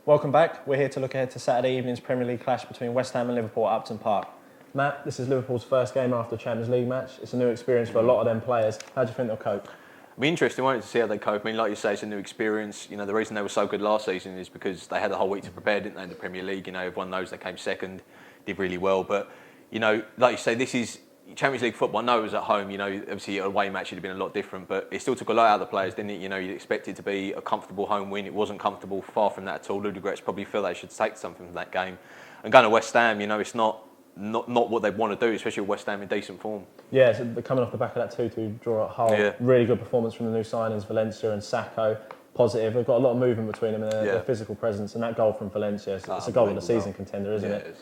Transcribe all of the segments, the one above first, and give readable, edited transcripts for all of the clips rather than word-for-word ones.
Welcome back. We're here to look ahead to Saturday evening's Premier League clash between West Ham and Liverpool at Upton Park. Matt, this is Liverpool's first game after the Champions League match. It's a new experience for a lot of them players. How do you think they'll cope? It'll be interesting, won't it, to see how they cope. I mean, like you say, it's a new experience. You know, the reason they were so good last season is because they had the whole week to prepare, didn't they, in the Premier League? You know, everyone knows they came second, did really well. But, you know, like you say, this is Champions League football. I know it was at home, you know, obviously a away match would have been a lot different, but it still took a lot out of the players, didn't it? You know, you'd expect it to be a comfortable home win. It wasn't comfortable, far from that at all. Ludogorets probably feel they should take something from that game. And going to West Ham, you know, it's not what they want to do, especially with West Ham in decent form. Yeah, so they're coming off the back of that 2-2 draw at Hull. Yeah. Really good performance from the new signings, Valencia and Sacco. Positive. They've got a lot of movement between them and their physical presence, and that goal from Valencia, it's a goal of the season contender, isn't it?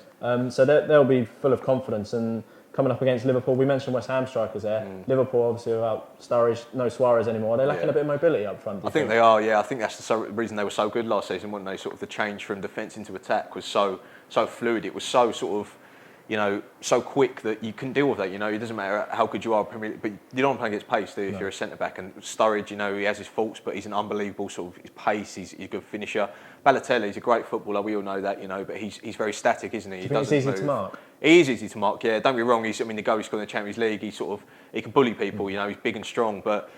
So they'll be full of confidence. And coming up against Liverpool, we mentioned West Ham strikers there. Liverpool, obviously, without Sturridge, no Suarez anymore. They're lacking a bit of mobility up front. I think they are, I think that's the reason they were so good last season, weren't they? Sort of the change from defence into attack was so fluid. It was so sort of, you know, so quick that you can deal with that. You know, it doesn't matter how good you are, Premier League, but you don't want to play against pace, do you, if you're a centre back? And Sturridge, you know, he has his faults, but he's an unbelievable sort of his pace. He's a good finisher. Balotelli's a great footballer. We all know that, you know, but he's very static, isn't he? Do you think it's easy to mark? He is easy to mark. Yeah, don't get me wrong. The goal he scored in the Champions League, he can bully people. You know, he's big and strong, but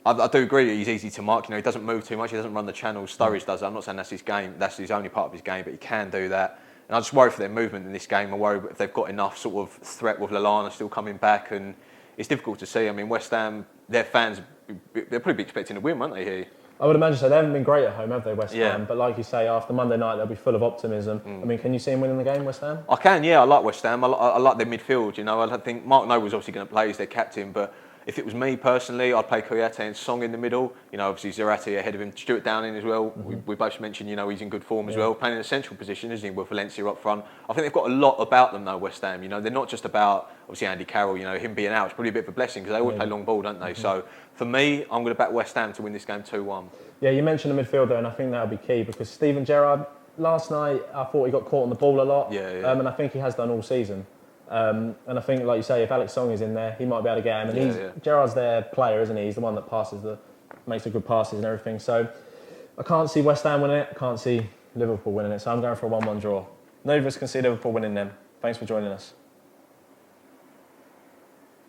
I do agree that he's easy to mark. You know, he doesn't move too much. He doesn't run the channels. Sturridge does. I'm not saying that's his game. That's his only part of his game, but he can do that. And I just worry for their movement in this game. I worry if they've got enough sort of threat with Lallana still coming back, and it's difficult to see. I mean, West Ham, their fans, they'll probably be expecting to win, won't they, here? I would imagine so. They haven't been great at home, have they, West Ham? But like you say, after Monday night, they'll be full of optimism. I mean, can you see them winning the game, West Ham? I can, I like West Ham. I like their midfield, you know. I think Mark Noble's obviously going to play as their captain, but if it was me personally, I'd play Kouyate and Song in the middle. You know, obviously Zerati ahead of him, Stuart Downing as well. We both mentioned, you know, he's in good form as well. Playing in a central position, isn't he, with Valencia up front. I think they've got a lot about them though, West Ham. You know, they're not just about, obviously, Andy Carroll, you know, him being out. It's probably a bit of a blessing because they always play long ball, don't they? So, for me, I'm going to back West Ham to win this game 2-1. Yeah, you mentioned the midfield there, and I think that'll be key because Steven Gerrard, last night, I thought he got caught on the ball a lot. And I think he has done all season. And I think, like you say, if Alex Song is in there, he might be able to get him. And Gerrard's their player, isn't he? He's the one that makes the good passes and everything. So I can't see West Ham winning it. I can't see Liverpool winning it. So I'm going for a 1-1 draw. Neither of us can see Liverpool winning them. Thanks for joining us.